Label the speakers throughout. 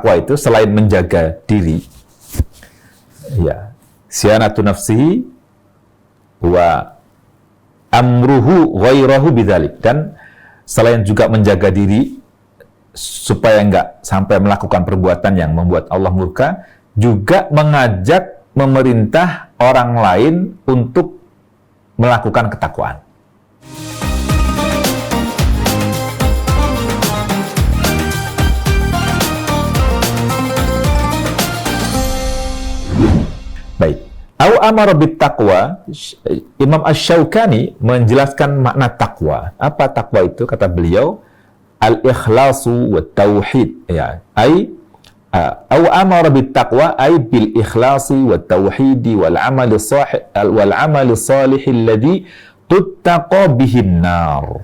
Speaker 1: takwa itu selain menjaga diri, ya, sianatu nafsihi wa amruhu ghairahu bidzalik, dan selain juga menjaga diri supaya enggak sampai melakukan perbuatan yang membuat Allah murka, juga mengajak, memerintah orang lain untuk melakukan ketakwaan. Baik. Au amara bit taqwa, Imam Asy-Syaukani menjelaskan makna takwa. Apa takwa itu? Kata beliau, al-ikhlasu wa tauhid, ya. Au amara bit taqwa ay bil ikhlasi wa tauhidi wal amali salih alladhi tuttaqa bihin nar.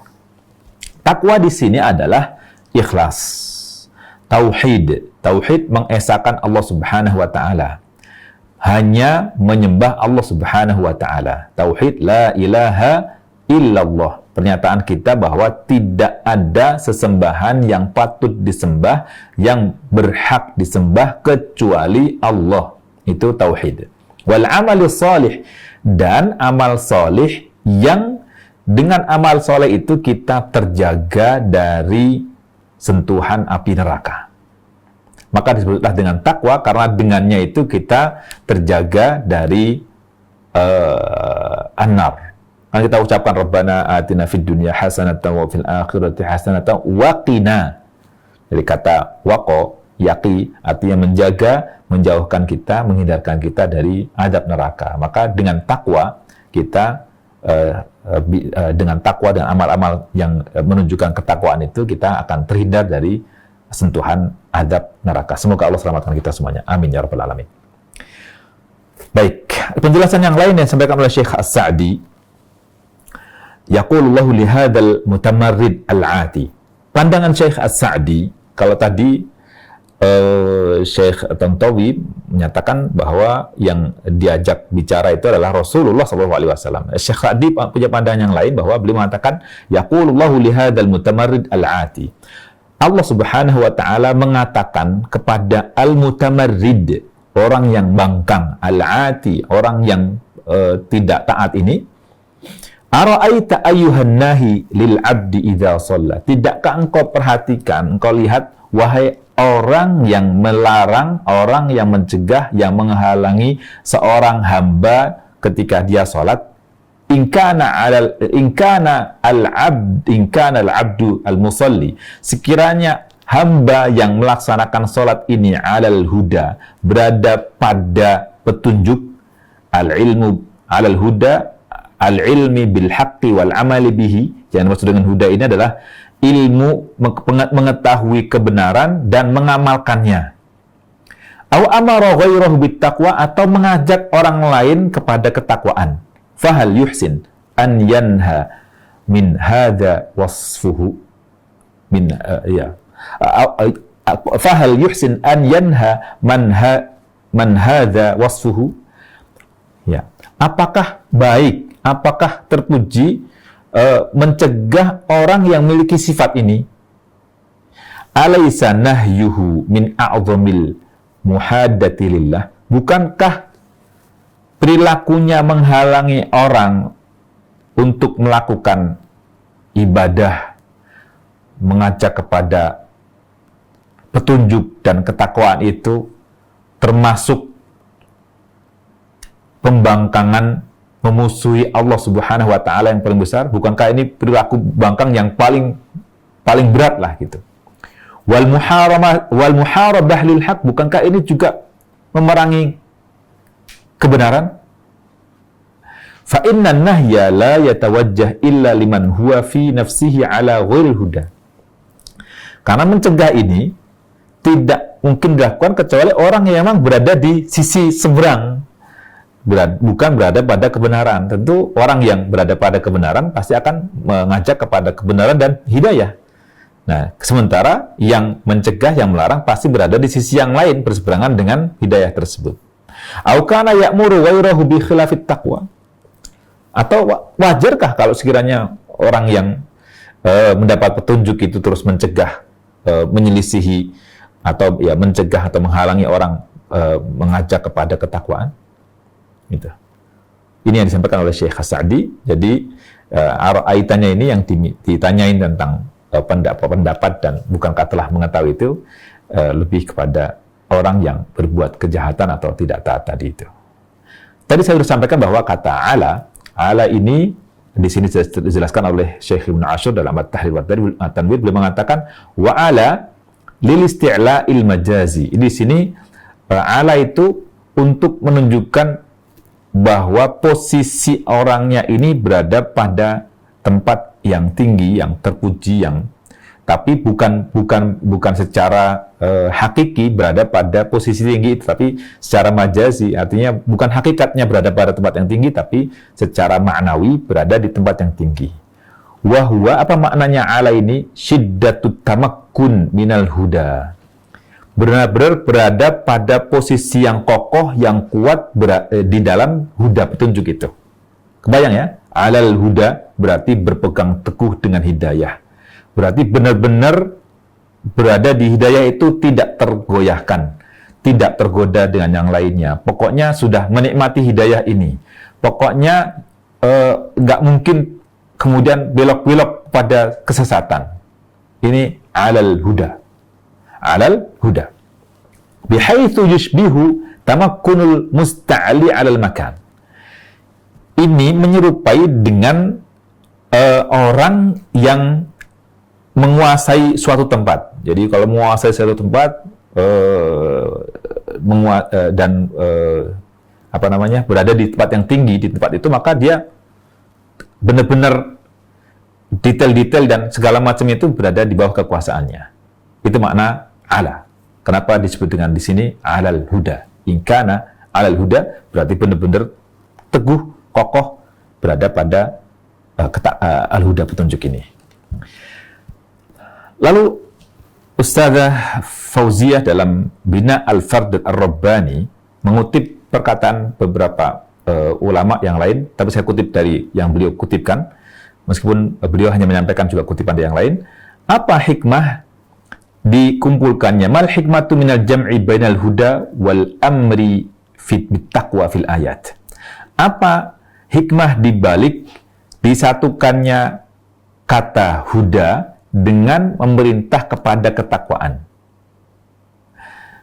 Speaker 1: Takwa di sini adalah ikhlas, tauhid. Tauhid mengesahkan Allah Subhanahu wa taala. Hanya menyembah Allah Subhanahu wa taala. Tauhid la ilaha illallah. Pernyataan kita bahwa tidak ada sesembahan yang patut disembah, yang berhak disembah kecuali Allah. Itu tauhid. Wal amali salih, dan amal salih yang dengan amal salih itu kita terjaga dari sentuhan api neraka. Maka disebutlah dengan takwa, karena dengannya itu kita terjaga dari an-nar. Kan kita ucapkan Rabbana atina fid dunya hasanatan wa fil akhirati hasanatan wa qina. Jadi kata waqo, yaqi, artinya menjaga, menjauhkan kita, menghindarkan kita dari azab neraka. Maka dengan takwa kita dengan takwa dan amal-amal yang menunjukkan ketakwaan itu, kita akan terhindar dari sentuhan azab neraka. Semoga Allah selamatkan kita semuanya. Amin ya rabbal alamin. Baik, penjelasan yang lain yang disampaikan oleh Syekh As-Sa'di, yaqulullahu li hadzal mutamarrid al-'ati. Pandangan Syekh As-Sa'di, kalau tadi Syekh Tantawi menyatakan bahwa yang diajak bicara itu adalah Rasulullah SAW. Syekh Sa'di punya pandangan yang lain, bahwa beliau mengatakan yaqulullahu li hadzal mutamarrid al-'ati. Allah Subhanahu wa ta'ala mengatakan kepada al-mutamarrid, orang yang bangkang, al-'ati, orang yang tidak taat ini, ara'aita ayyuhan nahi lil 'abdi idza shalla. Tidakkah engkau perhatikan, engkau lihat, wahai orang yang melarang, orang yang mencegah, yang menghalangi seorang hamba ketika dia salat, in kana al-'abdu al-musalli, sekiranya hamba yang melaksanakan salat ini alal huda, berada pada petunjuk, al-ilmu alal huda, al-ilmi bil haqqi wal amali bihi. Yang maksud dengan huda ini adalah ilmu, mengetahui kebenaran dan mengamalkannya. Au amara ghairahu bit taqwa, atau mengajak orang lain kepada ketakwaan. Fahal yuhsin an yanha min hadza wasfuhu min fahal yuhsin an yanha man hadza wasfuhu, ya, apakah baik, apakah terpuji mencegah orang yang memiliki sifat ini? Alaysa nahyuhu min a'zamil muhaddati lillah, bukankah perilakunya menghalangi orang untuk melakukan ibadah, mengajak kepada petunjuk dan ketakwaan itu termasuk pembangkangan, memusuhi Allah Subhanahu wa ta'ala yang paling besar? Bukankah ini perilaku bangkang yang paling berat lah gitu. Wal muharabah lil haq, bukankah ini juga memerangi kebenaran? Fa inna nahya la yatawajjah illa liman huwa fi nafsihi ala ghairil huda. Karena mencegah ini tidak mungkin dilakukan kecuali orang yang memang berada di sisi seberang, bukan berada pada kebenaran. Tentu orang yang berada pada kebenaran pasti akan mengajak kepada kebenaran dan hidayah. Nah, sementara yang mencegah, yang melarang pasti berada di sisi yang lain, berseberangan dengan hidayah tersebut. Au kana ya'muru ghairahu bi khilafit taqwa. Atau wajarkah kalau sekiranya orang yang mendapat petunjuk itu terus mencegah, menyelisihi atau ya mencegah atau menghalangi orang mengajak kepada ketakwaan. Gitu. Ini yang disampaikan oleh Syekh As-Sa'di. Jadi aitannya ini yang ditanyain tentang pendapat dan bukankah telah mengetahui itu lebih kepada orang yang berbuat kejahatan atau tidak taat tadi itu. Tadi saya sudah sampaikan bahwa kata ala ini di sini dijelaskan oleh Syekh Ibnu Ashur dalam At-Tahrir wa At-Tanwir, beliau mengatakan wa ala lil isti'la'il majazi. Di sini ala itu untuk menunjukkan bahwa posisi orangnya ini berada pada tempat yang tinggi, yang terpuji, tapi bukan secara hakiki berada pada posisi tinggi itu, tapi secara majazi, artinya bukan hakikatnya berada pada tempat yang tinggi, tapi secara maknawi berada di tempat yang tinggi. Wahwa, apa maknanya ala ini? Syiddatut tamakkun minal huda. Benar-benar berada pada posisi yang kokoh, yang kuat di dalam huda, petunjuk itu. Kebayang ya? Alal huda berarti berpegang teguh dengan hidayah. Berarti benar-benar berada di hidayah itu tidak tergoyahkan, tidak tergoda dengan yang lainnya. Pokoknya sudah menikmati hidayah ini. Pokoknya nggak mungkin kemudian belok-belok pada kesesatan. Ini alal huda. Alal huda. Bihaitsu yushbihu tamakkunul musta'ali alal makan. Ini menyerupai dengan orang yang menguasai suatu tempat. Jadi kalau menguasai suatu tempat berada di tempat yang tinggi, di tempat itu, maka dia benar-benar detail-detail dan segala macam itu berada di bawah kekuasaannya. Itu makna ala. Kenapa disebut dengan di sini alal huda? Ingkana alal huda berarti benar-benar teguh, kokoh berada pada al-huda, petunjuk ini. Lalu Ustazah Fauziah dalam Bina Al-Fard Ar-Rabbani mengutip perkataan beberapa ulama yang lain, tapi saya kutip dari yang beliau kutipkan, meskipun beliau hanya menyampaikan juga kutipan dari yang lain. Apa hikmah dikumpulkannya? Mal hikmatu minal jam'i bainal huda wal amri fit taqwa fil ayat. Apa hikmah dibalik disatukannya kata huda dengan memerintah kepada ketakwaan?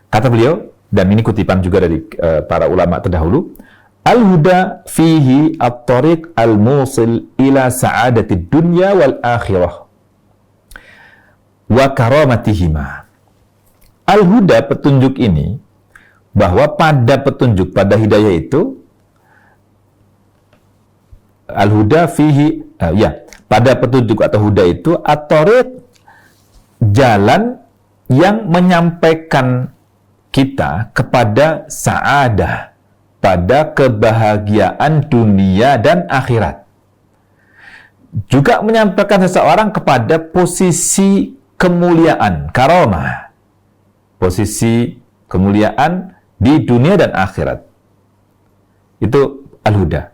Speaker 1: Kata beliau, dan ini kutipan juga dari para ulama terdahulu, al-huda fihi at-tariq al-musil ila sa'adatid dunya wal akhirah wa karamatihima. Al-huda, petunjuk ini, bahwa pada petunjuk, pada hidayah itu, al-huda fihi, pada petunjuk atau huda itu, at-tariq, jalan yang menyampaikan kita kepada sa'adah, pada kebahagiaan dunia dan akhirat. Juga menyampaikan seseorang kepada posisi kemuliaan, karamah, posisi kemuliaan di dunia dan akhirat. Itu al-huda.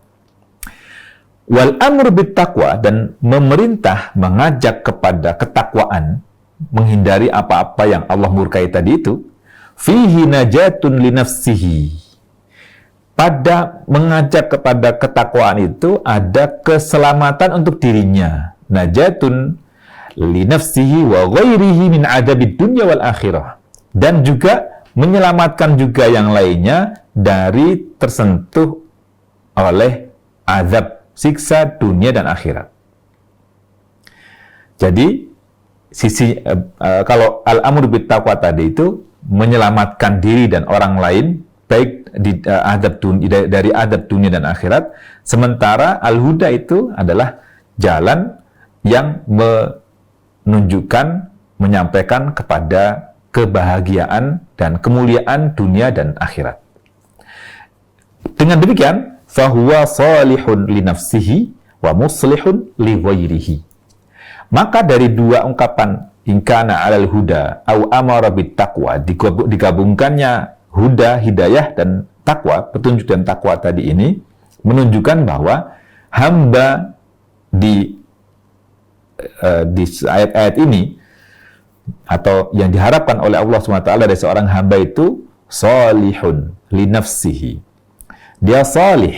Speaker 1: Wal amru bit taqwa, dan memerintah, mengajak kepada ketakwaan, menghindari apa-apa yang Allah murkai tadi itu, fihi najatun li nafsihi. Pada mengajak kepada ketakwaan itu ada keselamatan untuk dirinya. Najatun li nafsihi wa ghairihi min adabid dunya wal akhirah. Dan juga menyelamatkan juga yang lainnya dari tersentuh oleh azab, siksa dunia dan akhirat. Jadi kalau al-amru bit taqwa tadi itu menyelamatkan diri dan orang lain baik dari adab dunia dan akhirat, sementara al-huda itu adalah jalan yang menunjukkan, menyampaikan kepada kebahagiaan dan kemuliaan dunia dan akhirat. Dengan demikian, fahuwa salihun li nafsihi wa muslihun li ghairihi. Maka dari dua ungkapan ingkana alal huda au amara bit taqwa, digabungkannya huda, hidayah, dan takwa, petunjuk dan takwa tadi ini menunjukkan bahwa hamba di ayat-ayat ini atau yang diharapkan oleh Allah SWT dari seorang hamba itu salihun li nafsihi. Dia salih,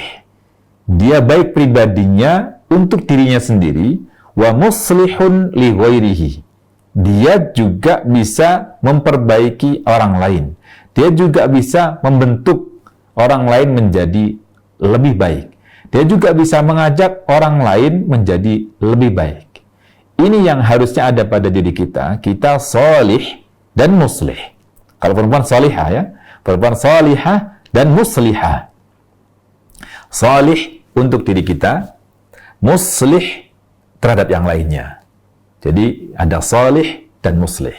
Speaker 1: dia baik pribadinya untuk dirinya sendiri, wa muslihun li ghairihi. Dia juga bisa memperbaiki orang lain. Dia juga bisa membentuk orang lain menjadi lebih baik. Dia juga bisa mengajak orang lain menjadi lebih baik. Ini yang harusnya ada pada diri kita. Kita solih dan muslih. Kalau perempuan solihah ya, perempuan solihah dan muslihah. Solih untuk diri kita, muslih terhadap yang lainnya. Jadi ada solih dan muslih.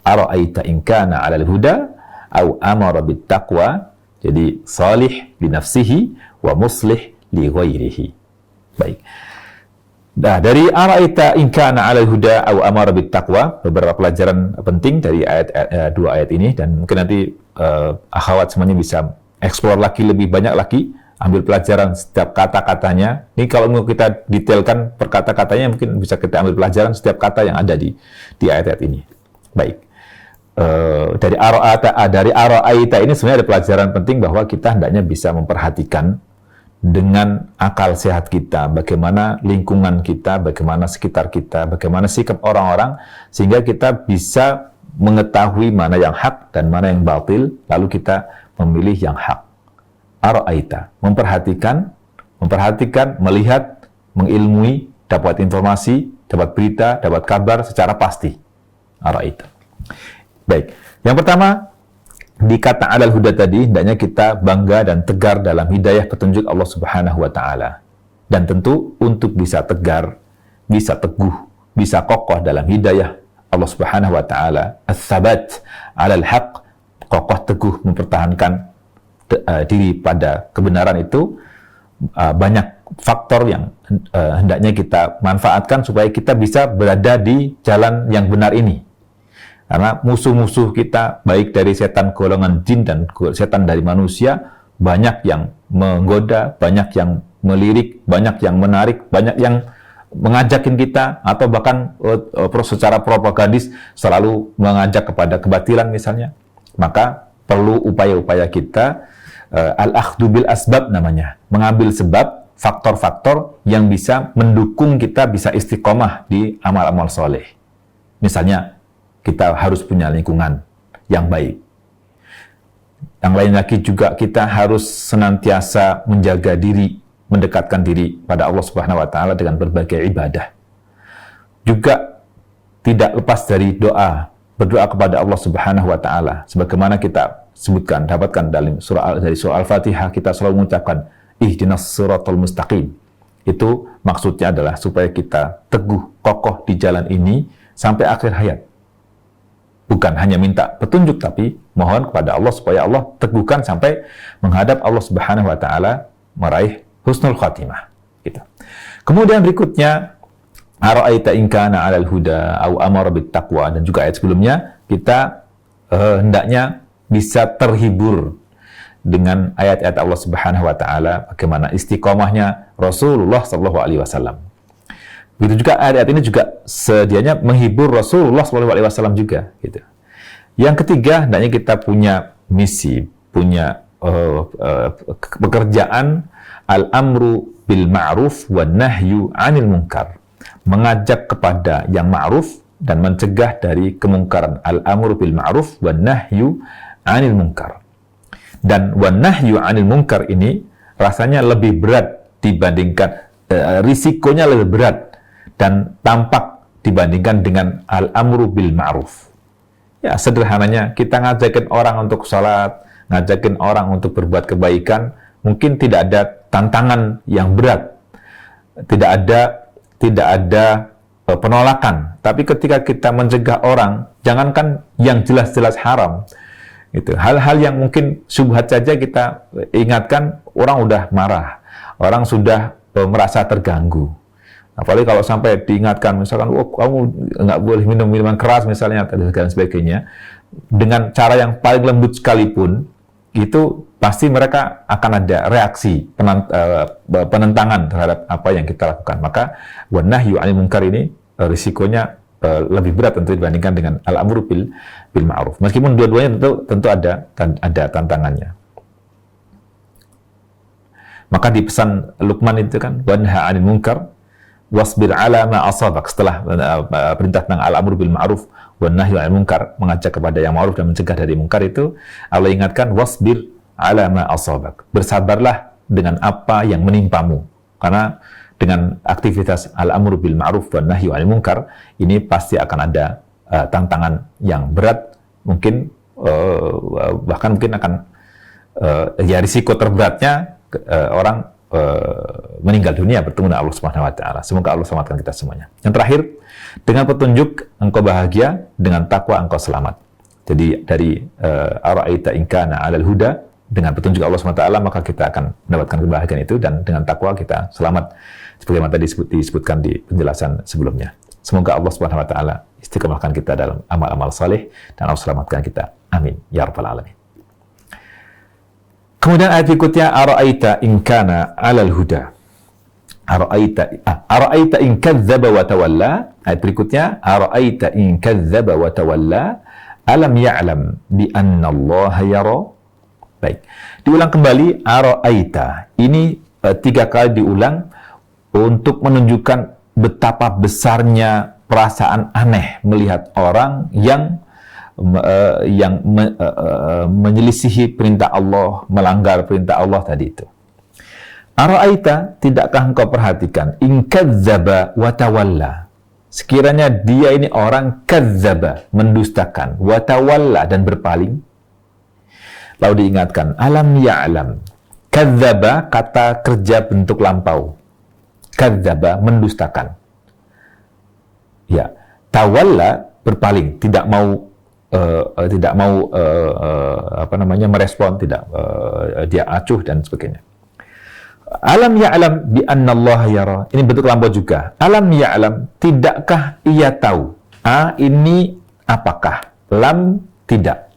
Speaker 1: Ara'aita in kana 'alal huda au amara bit taqwa. Jadi solih li nafsihi wa muslih li ghairihi. Baik. Nah, dari ara'aita in kana 'alal huda au amara bit taqwa, beberapa pelajaran penting dari dua ayat ini, dan mungkin nanti akhwat semuanya bisa explore lagi lebih banyak lagi, ambil pelajaran setiap kata-katanya. Ini kalau mau kita detailkan per kata-katanya, mungkin bisa kita ambil pelajaran setiap kata yang ada di ayat-ayat ini. Baik. Dari ara'aita ini sebenarnya ada pelajaran penting bahwa kita hendaknya bisa memperhatikan dengan akal sehat kita, bagaimana lingkungan kita, bagaimana sekitar kita, bagaimana sikap orang-orang, sehingga kita bisa mengetahui mana yang hak dan mana yang batil, lalu kita memilih yang hak. Ara'aita, memperhatikan, melihat, mengilmui, dapat informasi, dapat berita, dapat kabar secara pasti. Ara'aita. Baik, yang pertama, di kata 'alal huda tadi, hendaknya kita bangga dan tegar dalam hidayah petunjuk Allah Subhanahu wa Ta'ala. Dan tentu untuk bisa tegar, bisa teguh, bisa kokoh dalam hidayah Allah Subhanahu wa Ta'ala, ats-tsabat 'alal haq, kokoh teguh mempertahankan diri pada kebenaran itu, banyak faktor yang hendaknya kita manfaatkan supaya kita bisa berada di jalan yang benar ini. Karena musuh-musuh kita, baik dari setan golongan jin dan setan dari manusia, banyak yang menggoda, banyak yang melirik, banyak yang menarik, banyak yang mengajakin kita, atau bahkan secara propagandis selalu mengajak kepada kebatilan misalnya. Maka perlu upaya-upaya kita, al-akhdhu bil asbab namanya, mengambil sebab, faktor-faktor yang bisa mendukung kita bisa istiqomah di amal-amal soleh. Misalnya, kita harus punya lingkungan yang baik. Yang lain lagi juga kita harus senantiasa menjaga diri, mendekatkan diri pada Allah Subhanahu wa Ta'ala dengan berbagai ibadah. Juga tidak lepas dari doa, berdoa kepada Allah Subhanahu wa Ta'ala. Sebagaimana kita sebutkan, dapatkan dari surah Al-Fatihah, kita selalu mengucapkan ihdinas siratal mustaqim. Itu maksudnya adalah supaya kita teguh, kokoh di jalan ini sampai akhir hayat. Bukan hanya minta petunjuk, tapi mohon kepada Allah supaya Allah teguhkan sampai menghadap Allah Subhanahu wa Ta'ala, meraih husnul khatimah. Gitu. Kemudian berikutnya, ara'aita in kana 'alal huda au amara bit taqwa, dan juga ayat sebelumnya kita hendaknya bisa terhibur dengan ayat-ayat Allah Subhanahu wa Ta'ala, bagaimana istiqomahnya Rasulullah sallallahu alaihi wasallam. Begitu juga ayat ini juga sedianya menghibur Rasulullah SAW juga. Gitu. Yang ketiga, hendaknya kita punya misi, punya pekerjaan al-amru bil ma'ruf wa nahyu 'anil munkar. Mengajak kepada yang ma'ruf dan mencegah dari kemungkaran. Al-amru bil ma'ruf wa nahyu 'anil munkar. Dan wa nahyu 'anil munkar ini rasanya lebih berat dibandingkan, risikonya lebih berat dan tampak dibandingkan dengan al-amru bil ma'ruf. Ya, sederhananya kita ngajakin orang untuk salat, ngajakin orang untuk berbuat kebaikan, mungkin tidak ada tantangan yang berat, tidak ada penolakan. Tapi ketika kita mencegah orang, jangankan yang jelas-jelas haram, itu hal-hal yang mungkin syubhat saja kita ingatkan, orang udah marah, orang sudah merasa terganggu. Apalagi kalau sampai diingatkan, misalkan, oh, kamu nggak boleh minum minuman keras misalnya, dan sebagainya, dengan cara yang paling lembut sekalipun, itu pasti mereka akan ada reaksi penentangan terhadap apa yang kita lakukan. Maka wa nahyu 'anil munkar ini risikonya lebih berat tentu dibandingkan dengan al-amru bil ma'ruf. Meskipun dua-duanya tentu ada tantangannya. Maka di pesan Luqman itu kan, wanha 'anil munkar wasbir 'ala ma asabak. Setelah perintah tentang al-amru bil ma'ruf wan nahyu 'anil munkar, mengajak kepada yang ma'ruf dan mencegah dari munkar, itu Allah ingatkan wasbir 'ala ma asabak. Bersabarlah dengan apa yang menimpamu. Karena dengan aktivitas al-amru bil ma'ruf wan nahyu 'anil munkar ini pasti akan ada tantangan yang berat, mungkin bahkan mungkin akan ya risiko terberatnya orang meninggal dunia bertemu dengan Allah Subhanahu wa taala. Semoga Allah selamatkan kita semuanya. Yang terakhir, dengan petunjuk engkau bahagia, dengan takwa engkau selamat. Jadi dari ara'aita in kana 'alal huda, dengan petunjuk Allah Subhanahu wa taala maka kita akan mendapatkan kebahagiaan itu, dan dengan takwa kita selamat sebagaimana tadi disebutkan di penjelasan sebelumnya. Semoga Allah Subhanahu wa taala istiqomahkan kita dalam amal-amal saleh dan Allah selamatkan kita. Amin ya rabbal alamin. Kemudian ayat berikutnya, ara'aita in kana 'alal huda. Ara'aita in kadzdzaba wa tawalla. Ayat berikutnya, ara'aita in kadzdzaba wa tawalla alam ya'lam bi anna Allah yara. Baik. Diulang kembali ara'aita. Ini 3 kali diulang untuk menunjukkan betapa besarnya perasaan aneh melihat orang yang menyelisihi perintah Allah, melanggar perintah Allah tadi itu. Ara'aita, tidakkah engkau perhatikan, in kadzdzaba wa tawalla, sekiranya dia ini orang kadzdzaba, mendustakan, wa tawalla, dan berpaling. Lalu diingatkan, alam ya'lam. Kadzdzaba, kata kerja bentuk lampau. Kadzdzaba, mendustakan. Ya, tawalla, berpaling, tidak mau merespon, tidak dia acuh dan sebagainya. Alam ya'lam bi anna Allah yara. Ini bentuk lampau juga. Alam ya'lam, tidakkah ia tahu? Ini apakah? Lam, tidak.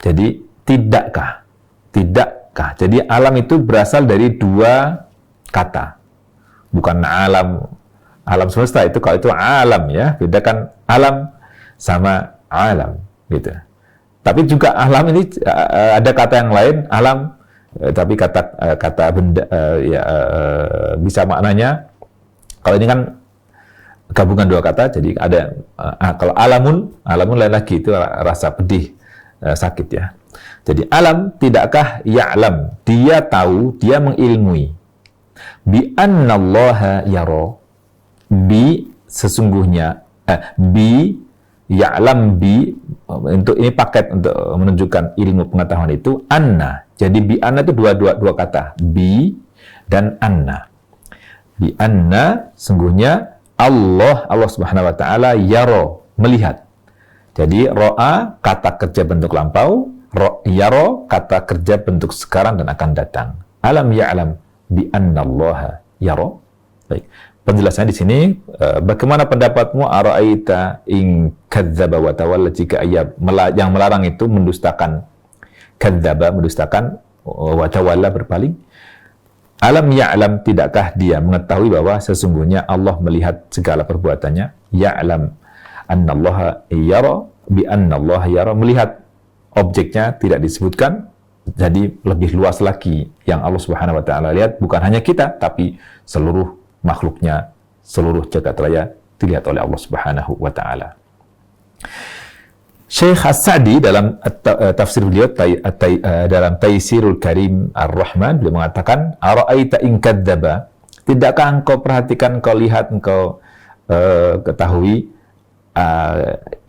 Speaker 1: Jadi tidakkah? Tidakkah. Jadi alam itu berasal dari 2 kata. Bukan alam semesta, itu kalau itu alam ya. Bedakan alam sama alam gitu. Tapi juga alam ini ada kata yang lain, alam, tapi kata benda bisa maknanya, kalau ini kan gabungan 2 kata, jadi ada kalau alamun lain lagi, itu rasa pedih, sakit ya. Jadi alam, tidakkah ya'lam, dia tahu, dia mengilmui, bi annallaha yara, bi sesungguhnya, bi ya'lam, bi untuk ini paket untuk menunjukkan ilmu pengetahuan itu, anna. Jadi bi anna itu dua kata, bi dan anna. Bi anna, sungguhnya Allah Subhanahu wa taala yaro, melihat. Jadi ro'a kata kerja bentuk lampau, yaro kata kerja bentuk sekarang dan akan datang. Alam ya'lam bi anna Allah yaro. Baik. Penjelasannya di sini, bagaimana pendapatmu ara'aita in kadzdzaba wa tawalla, jika yang melarang itu mendustakan, kadzdzaba mendustakan, wa tawalla berpaling. Alam ya'lam, tidakkah dia mengetahui bahwa sesungguhnya Allah melihat segala perbuatannya. Ya'lam annallaha yara bi annallaha yara, melihat, objeknya tidak disebutkan, jadi lebih luas lagi yang Allah Subhanahu wa taala lihat, bukan hanya kita tapi seluruh makhluknya, seluruh jagat raya dilihat oleh Allah Subhanahu wa taala. Syekh As-Sa'di dalam tafsir beliau dalam Taysirul Karim Ar-Rahman, beliau mengatakan, ara'aita in kadzdzaba, tidakkah engkau perhatikan, engkau lihat, engkau ketahui,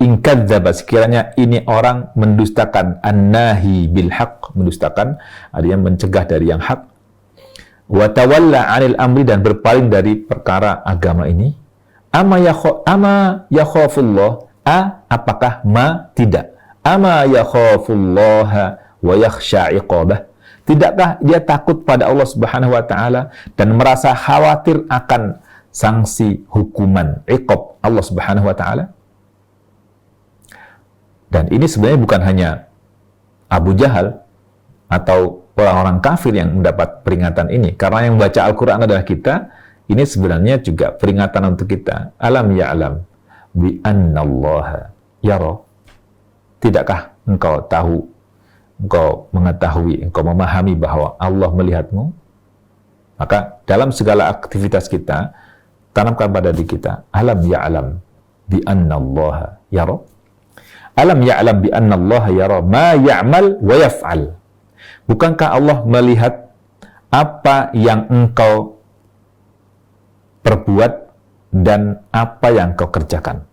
Speaker 1: in kadzdzaba, sekiranya ini orang mendustakan, an-nahi bil haqq, mendustakan, artinya mencegah dari yang hak, wa tawalla 'anil amri, dan berpaling dari perkara agama ini. Ama yakhafullah, apakah ma, tidak. Ama yakhafullah wa yakhsha 'iqabah, tidakkah dia takut pada Allah Subhanahu wa taala dan merasa khawatir akan sanksi hukuman, iqab Allah Subhanahu wa taala. Dan ini sebenarnya bukan hanya Abu Jahal atau orang-orang kafir yang mendapat peringatan ini, karena yang membaca Al-Quran adalah kita. Ini sebenarnya juga peringatan untuk kita. Alam ya'lam bi annallaha yara? Tidakkah engkau tahu, engkau mengetahui, engkau memahami bahwa Allah melihatmu? Maka dalam segala aktivitas kita, tanamkan pada diri kita, alam ya'lam bi annallaha yara? Alam ya'lam bi annallaha yara ma ya'mal wa yaf'al? Bukankah Allah melihat apa yang engkau perbuat dan apa yang kau kerjakan,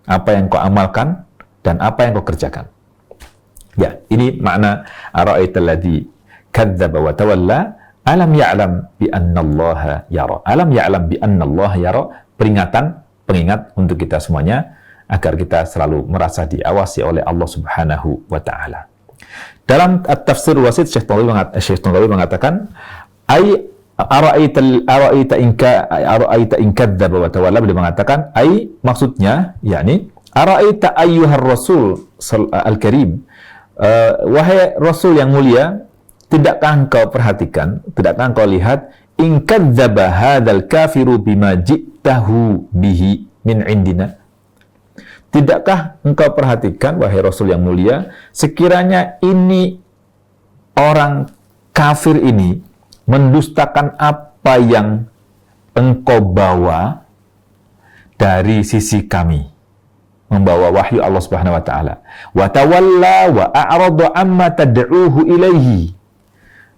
Speaker 1: apa yang kau amalkan dan apa yang kau kerjakan? Ya, ini makna ara'aital ladzi kadzdzaba wa tawalla, alam ya'lam bi annallaha yara. Alam ya'lam bi annallaha yara, peringatan, pengingat untuk kita semuanya agar kita selalu merasa diawasi oleh Allah Subhanahu wa taala. Dalam tafsir wasit Syekh Tongawi mengatakan, ai ara'aita in kadzdzaba wa tawalla, beliau mengatakan maksudnya yakni ara'aita ayyuhar rasul al-karim, wahai rasul yang mulia, tidakkah engkau perhatikan, tidakkah engkau lihat, in kadzdzaba hadzal kafiru bima ji'tahu bihi min indina? Tidakkah engkau perhatikan, wahai rasul yang mulia, sekiranya ini orang kafir ini mendustakan apa yang engkau bawa dari sisi kami, membawa wahyu Allah Subhanahu wa taala. Wa tawalla wa a'rada amma tad'uuhu ilaihi.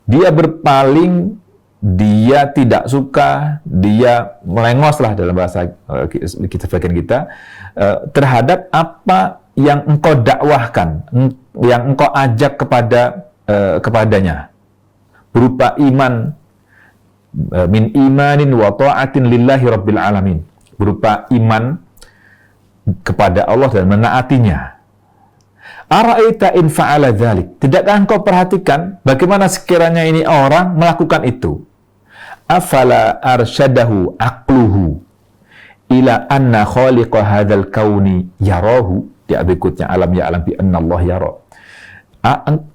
Speaker 1: Dia berpaling, dia tidak suka, dia melengoslah dalam bahasa kita bagian kita terhadap apa yang engkau dakwahkan, yang engkau ajak kepadanya, berupa iman, min imanin wa ta'atin lillahi rabbil alamin, berupa iman kepada Allah dan menaatinya. Ara'aita in fa'ala dzalik, tidakkah engkau perhatikan bagaimana sekiranya ini orang melakukan itu? Afala arsyadahu aqluhu ila anna khaliqa hadzal kauni yarahu. Di berikutnya, alam ya'lam bi anna Allah yara.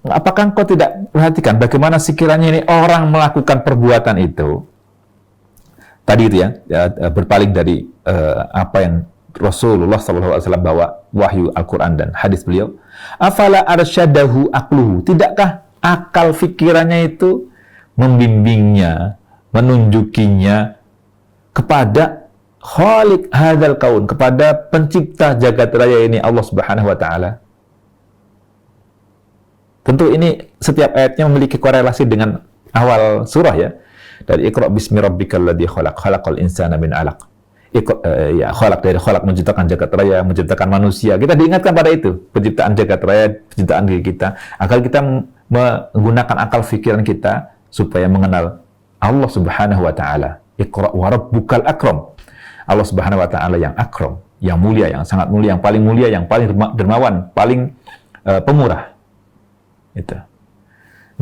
Speaker 1: Apakah engkau tidak perhatikan bagaimana sekiranya ini orang melakukan perbuatan itu? Tadi itu ya, berpaling dari apa yang Rasulullah SAW bawa, wahyu Al-Quran dan hadis beliau. Afala arsyadahu aqluhu, tidakkah akal fikirannya itu membimbingnya, menunjukinya kepada khaliq hadzal kaun, kepada pencipta jagat raya ini, Allah Subhanahu wa taala? Tentu ini setiap ayatnya memiliki korelasi dengan awal surah ya. Dari Iqra bismi rabbikal ladzi khalaq, khalaqal insana min 'alaq. Khalaq, dari khalaq, menciptakan jagat raya, menciptakan manusia. Kita diingatkan pada itu, penciptaan jagat raya, penciptaan diri kita, agar kita menggunakan akal fikiran kita supaya mengenal Allah Subhanahu wa taala. Iqra wa rabbukal akram. Allah Subhanahu wa taala yang akram, yang mulia, yang sangat mulia, yang paling mulia, yang paling dermawan, paling pemurah. Itu.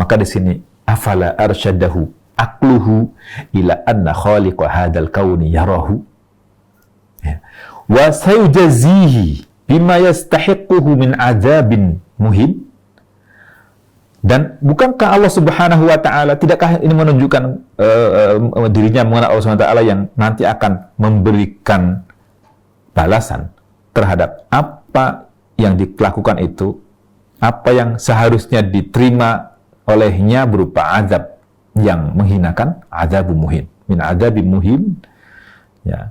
Speaker 1: Maka di sini afala arsyadahu aqluhu ila anna khaliqa hadzal kauni yarahu, ya. Wa sayujazihi bima yastahiquhu min adzabin muhin. Dan bukankah Allah Subhanahu wa taala, tidakkah ini menunjukkan dirinya mengenal Allah Subhanahu wa taala yang nanti akan memberikan balasan terhadap apa yang dilakukan itu, apa yang seharusnya diterima olehnya berupa azab yang menghinakan, azabun muhin, min azabin muhin, ya.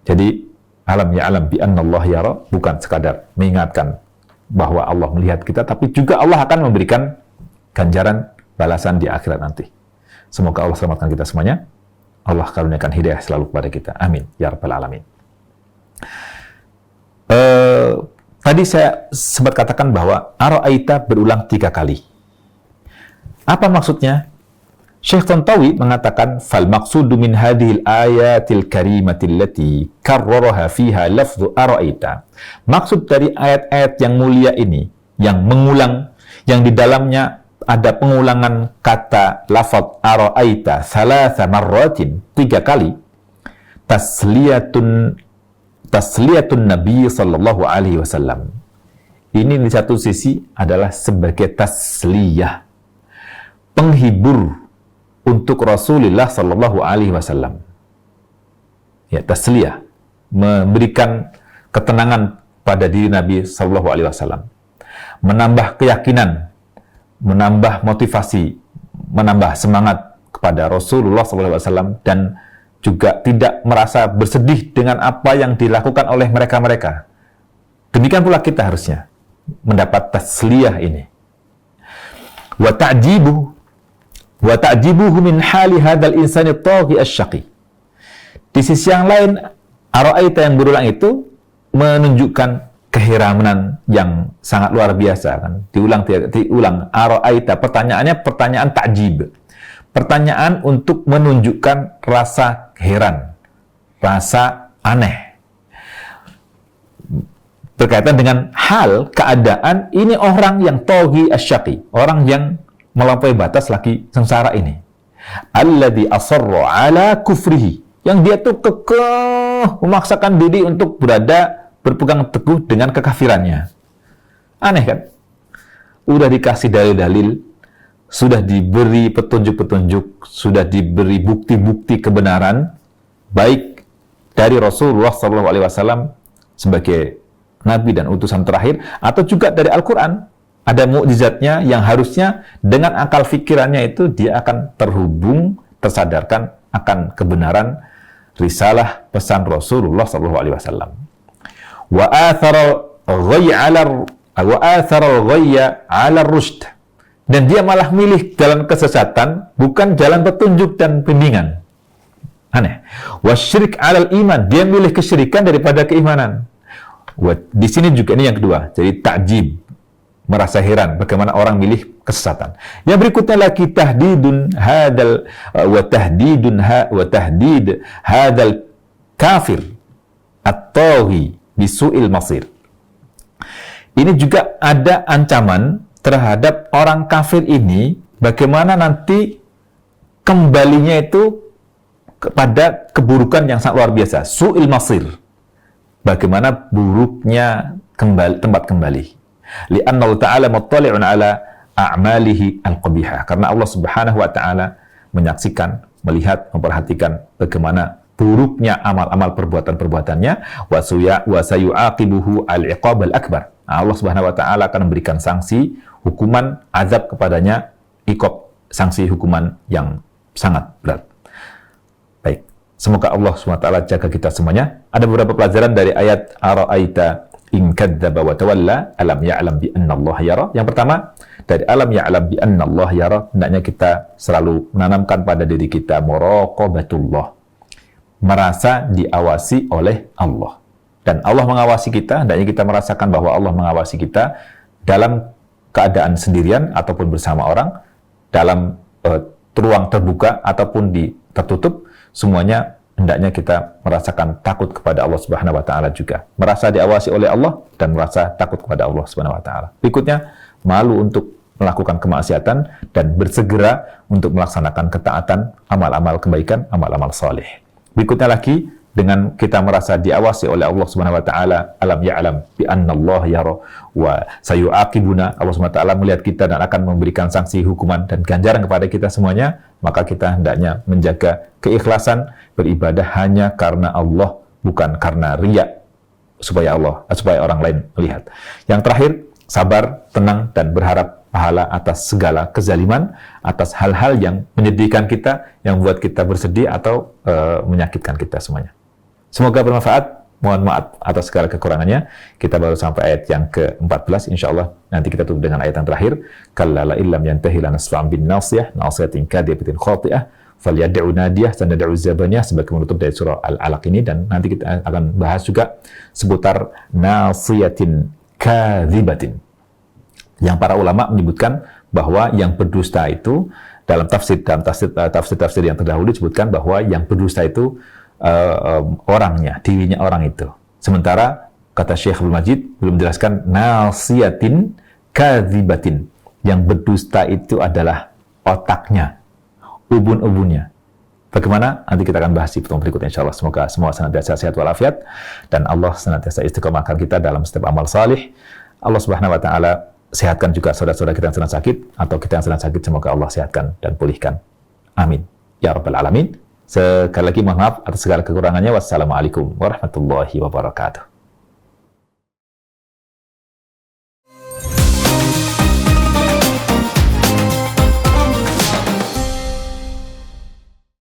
Speaker 1: Jadi alam ya'lam bi annallaha yara bukan sekadar mengingatkan bahwa Allah melihat kita, tapi juga Allah akan memberikan ganjaran balasan di akhirat nanti. Semoga Allah selamatkan kita semuanya. Allah karuniakan hidayah selalu kepada kita. Amin ya rabbal alamin. Tadi saya sempat katakan bahwa ara'aita berulang 3 kali. Apa maksudnya? Syekh Tontawi mengatakan, fal maqsudu min hadhil ayatil karimatil lati karraraha fiha lafdhu ara'aita. Maksud dari ayat-ayat yang mulia ini, yang mengulang, yang di dalamnya ada pengulangan kata lafadz ara'aita thalatha marratin, 3 kali, tasliyatun Nabi sallallahu alaihi wasallam. Ini di satu sisi adalah sebagai tasliyah, penghibur untuk Rasulullah sallallahu alaihi wasallam. Ya, tasliyah, memberikan ketenangan pada diri Nabi Shallallahu Alaihi Wasallam, menambah keyakinan, menambah motivasi, menambah semangat kepada Rasulullah Shallallahu Alaihi Wasallam, dan juga tidak merasa bersedih dengan apa yang dilakukan oleh mereka-mereka. Demikian pula kita harusnya mendapat tasliyah ini. Wa ta'jibuhu min hali hadzal insani at-taghi asy-syaqi. Di sisi yang lain, ara'aita yang berulang itu menunjukkan keheranan yang sangat luar biasa, kan? Diulang. Ara'aita, pertanyaannya pertanyaan ta'jib. Pertanyaan untuk menunjukkan rasa heran, rasa aneh. Berkaitan dengan hal, keadaan, ini orang yang taghi asy-syaqi, orang yang melampaui batas lagi sengsara ini. Alladzi asarra ala kufrihi, yang dia tuh kekeh memaksakan diri untuk berpegang teguh dengan kekafirannya. Aneh kan? Udah dikasih dalil-dalil, sudah diberi petunjuk-petunjuk, sudah diberi bukti-bukti kebenaran, baik dari Rasulullah SAW sebagai Nabi dan utusan terakhir, atau juga dari Al-Quran. Ada mukjizatnya yang harusnya dengan akal fikirannya itu dia akan terhubung, tersadarkan akan kebenaran risalah pesan Rasulullah SAW. Wa athara al-ghayya 'ala ar-rushd. Dan dia malah milih jalan kesesatan, bukan jalan petunjuk dan bimbingan. Aneh. Wasyirik 'alal iman, dia milih kesyirikan daripada keimanan. Di sini juga ini yang kedua, jadi ta'jib, merasa heran bagaimana orang milih kesesatan. Yang berikutnya lagi tahdidun hadal wa tahdid hadal kafir at-taghi bisu'il masir. Ini juga ada ancaman terhadap orang kafir ini, bagaimana nanti kembalinya itu kepada keburukan yang sangat luar biasa, su'il masir, bagaimana buruknya tempat kembali. Li'annahu ta'ala muttali'un ala a'malihi al-qabihah, karena Allah Subhanahu wa ta'ala menyaksikan, melihat, memperhatikan bagaimana buruknya amal-amal perbuatan-perbuatannya. Wa sayu'aqibuhu al-iqab al-akbar. Allah Subhanahu wa ta'ala akan memberikan sanksi, hukuman, azab kepadanya, iqab, sanksi hukuman yang sangat berat. Baik, semoga Allah Subhanahu wa ta'ala jaga kita semuanya. Ada beberapa pelajaran dari ayat ara'aita in kadzdzaba wa tawalla alam ya'lam bi anna Allah yara. Yang pertama, dari alam ya'lam bi anna Allah yara, hendaknya kita selalu menanamkan pada diri kita muraqabatullah, merasa diawasi oleh Allah. Dan Allah mengawasi kita, hendaknya kita merasakan bahwa Allah mengawasi kita dalam keadaan sendirian ataupun bersama orang, dalam ruang terbuka ataupun tertutup, semuanya hendaknya kita merasakan takut kepada Allah Subhanahu wa ta'ala juga. Merasa diawasi oleh Allah dan merasa takut kepada Allah Subhanahu wa ta'ala. Berikutnya, malu untuk melakukan kemaksiatan dan bersegera untuk melaksanakan ketaatan, amal-amal kebaikan, amal-amal saleh. Berikutnya lagi, dengan kita merasa diawasi oleh Allah Subhanahu wa taala, alam ya'lam bi anna Allah yara wa sayu'aqibuna, Allah Subhanahu wa taala melihat kita dan akan memberikan sanksi, hukuman dan ganjaran kepada kita semuanya, maka kita hendaknya menjaga keikhlasan beribadah hanya karena Allah, bukan karena riya, supaya orang lain melihat. Yang terakhir, sabar, tenang dan berharap pahala atas segala kezaliman, atas hal-hal yang menyedihkan kita, yang membuat kita bersedih atau menyakitkan kita semuanya. Semoga bermanfaat. Mohon maaf atas segala kekurangannya. Kita baru sampai ayat yang ke-14. InsyaAllah nanti kita tutup dengan ayat yang terakhir. Kalla la illam yantahi lanasfa'an bin nasiyah nasiyatin kadibatin khati'ah falyad'u nadiyah sanad'u zabaniyah, sebagai menutup dari surah Al-Alaq ini. Dan nanti kita akan bahas juga seputar nasiyatin kadibatin, yang para ulama menyebutkan bahwa yang berdusta itu dalam tafsir yang terdahulu disebutkan bahwa yang berdusta itu orangnya, dirinya orang itu. Sementara kata Syekh Abdul Majid belum jelaskan nasiyatin kadzibatin, yang berdusta itu adalah otaknya, ubun-ubunnya. Bagaimana? Nanti kita akan bahas di pertemuan berikutnya insyaallah. Semoga semua senantiasa sehat walafiat dan Allah senantiasa istiqomahkan kita dalam setiap amal salih. Allah Subhanahu wa taala sehatkan juga saudara-saudara kita yang sedang sakit, atau kita yang sedang sakit, semoga Allah sehatkan dan pulihkan. Amin. Ya Rabbal Alamin. Sekali lagi mohon maaf atas segala kekurangannya. Wassalamualaikum warahmatullahi wabarakatuh.